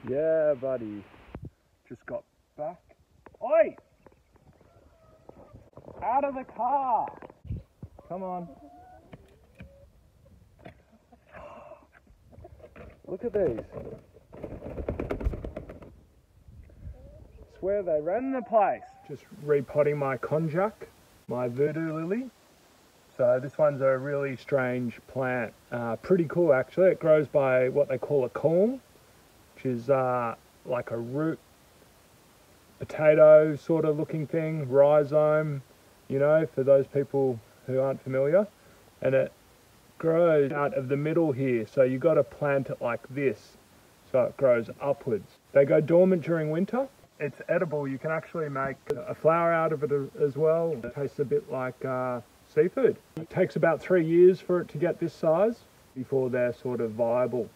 Yeah, buddy. Just got back. Oi! Out of the car! Come on. Look at these. Swear they ran the place. Just repotting my konjac, my Voodoo lily. So this one's a really strange plant. Pretty cool actually. It grows by what they call a corm, which is like a root potato sort of looking thing, rhizome, you know, for those people who aren't familiar. And it grows out of the middle here, so you got to plant it like this so it grows upwards. They go dormant during winter. It's edible. You can actually make a flour out of it as well. It tastes a bit like seafood. It takes about 3 years for it to get this size before they're sort of viable.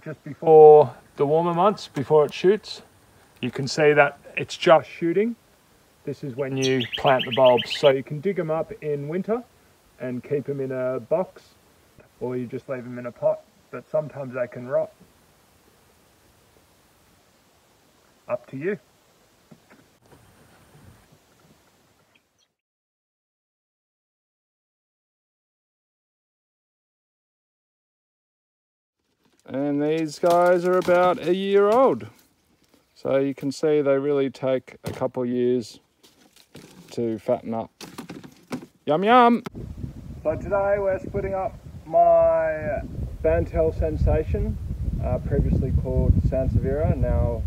Just before the warmer months, before it shoots, you can see that it's just shooting. This is when you plant the bulbs. So you can dig them up in winter and keep them in a box, or you just leave them in a pot, but sometimes they can rot. Up to you. And these guys are about a year old. So you can see they really take a couple of years to fatten up. Yum yum! So today we're splitting up my Bantel Sensation, previously called Sansevieria, now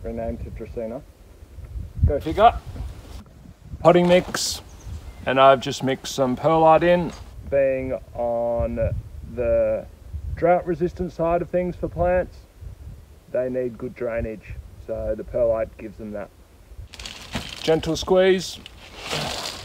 renamed to Dracaena. Go figure. Potting mix, and I've just mixed some perlite in. Being on the drought resistant side of things for plants, they need good drainage, so the perlite gives them that. Gentle squeeze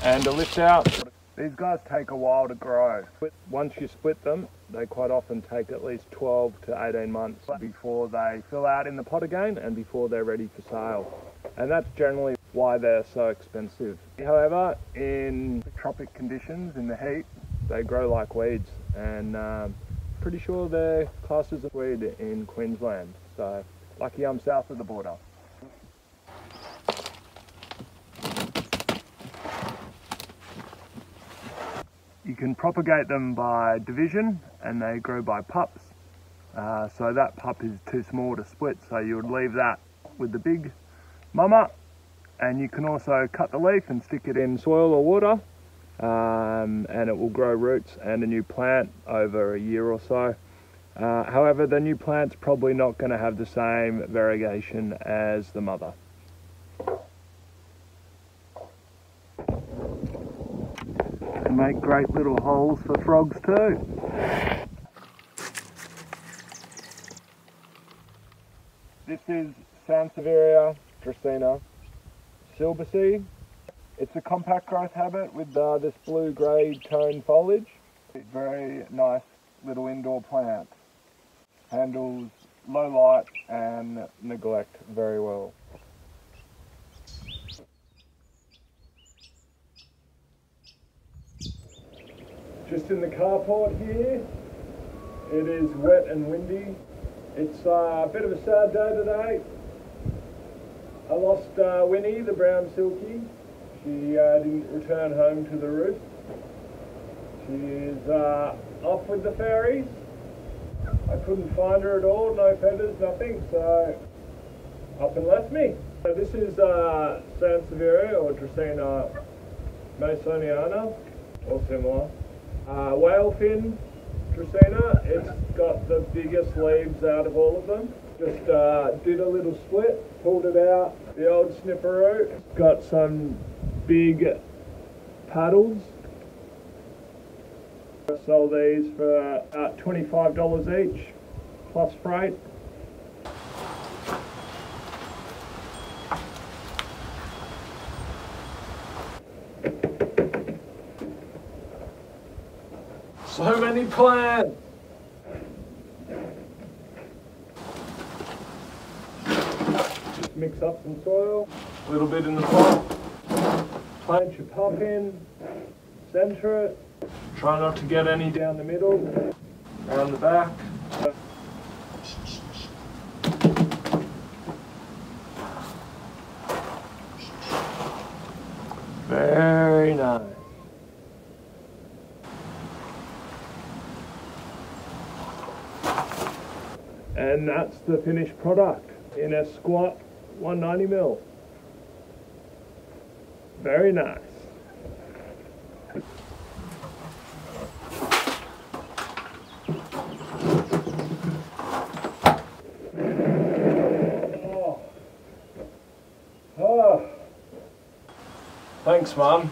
and a lift out. These guys take a while to grow. Once you split them, they quite often take at least 12 to 18 months before they fill out in the pot again and before they're ready for sale. And that's generally why they're so expensive. However, in tropic conditions, in the heat, they grow like weeds, and pretty sure they're classed as a weed in Queensland. So lucky I'm south of the border. You can propagate them by division, and they grow by pups. So that pup is too small to split, so you would leave that with the big mama. And you can also cut the leaf and stick it in soil or water, and it will grow roots and a new plant over a year or so. However, the new plant's probably not going to have the same variegation as the mother. And make great little holes for frogs too. This is Sansevieria Dracaena Silversea. It's a compact growth habit with this blue-grey tone foliage. It's a very nice little indoor plant. Handles low light and neglect very well. Just in the carport here, it is wet and windy. It's a bit of a sad day today. I lost Winnie, the brown silkie. She didn't return home to the roost. She's off with the fairies. I couldn't find her at all, no feathers, nothing, so up and left me. So this is Sansevieria or Dracaena masoniana, or similar. Whalefin Dracaena, it's got the biggest leaves out of all of them. Just did a little split, pulled it out, the old snipperoo. Got some big paddles. Sell these for $25 each, plus freight. So many plants! Just mix up some soil, a little bit in the pot, plant your pup in, centre it. Try not to get any down the middle, around the back. And that's the finished product in a squat 190mm. Very nice. Thanks, Mum.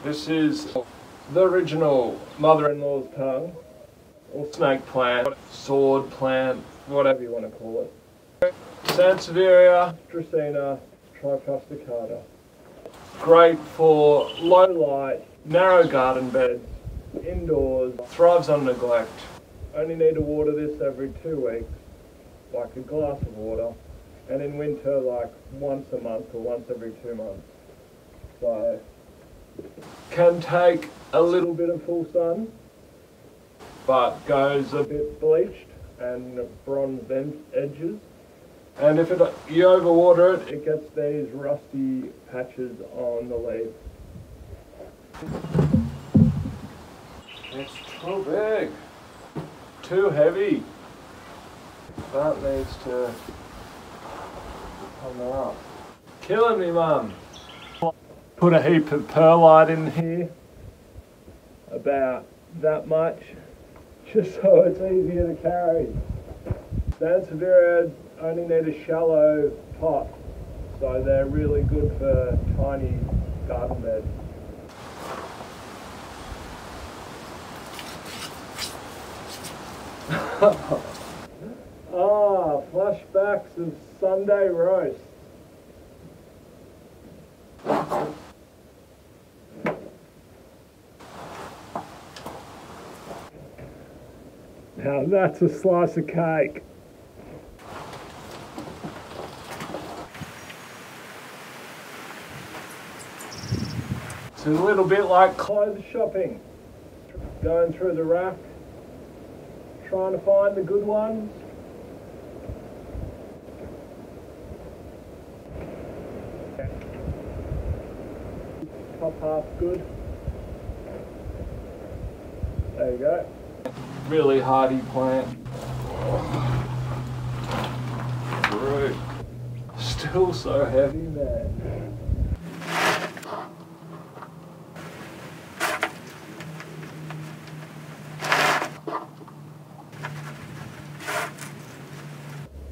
This is the original mother-in-law's tongue, or snake plant, sword plant, whatever you want to call it. Sansevieria Dracaena trifascicata. Great for low light, narrow garden beds, indoors, thrives on neglect. Only need to water this every 2 weeks, like a glass of water, and in winter like once a month or once every 2 months. So, can take a little bit of full sun, but goes a bit bleached and bronzed edges. And if you overwater it, it gets these rusty patches on the leaf. It's too big, too heavy. That needs to come out. Killing me, Mum. Put a heap of perlite in here, about that much, just so it's easier to carry. Sansevieria only need a shallow pot, so they're really good for tiny garden beds. Flashbacks of Sunday roast. Now that's a slice of cake. It's a little bit like clothes shopping. Going through the rack, trying to find the good ones. Top half's good. There you go. Really hardy plant. Great. Still so heavy, man.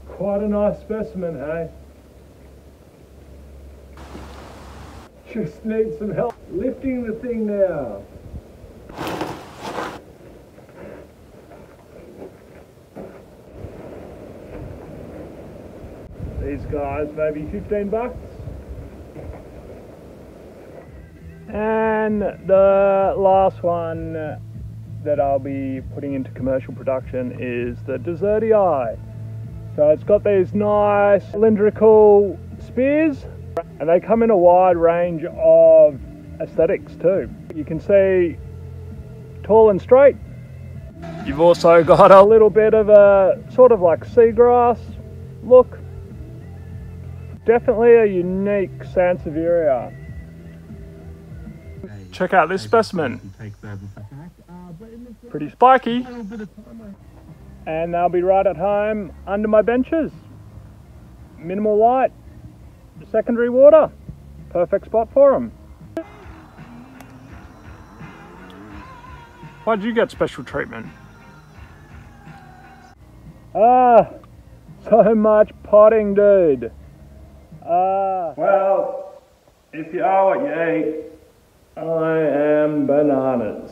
Quite a nice specimen, hey? Just need some help lifting the thing now. These guys, maybe 15 bucks. And the last one that I'll be putting into commercial production is the Desertii. So it's got these nice cylindrical spears, and they come in a wide range of aesthetics too. You can see tall and straight. You've also got a little bit of a sort of like seagrass look. Definitely a unique Sansevieria. Check out this specimen. Pretty spiky. And they'll be right at home under my benches. Minimal light, secondary water. Perfect spot for them. Why'd you get special treatment? So much potting, dude. Well, if you are what you eat, I am bananas.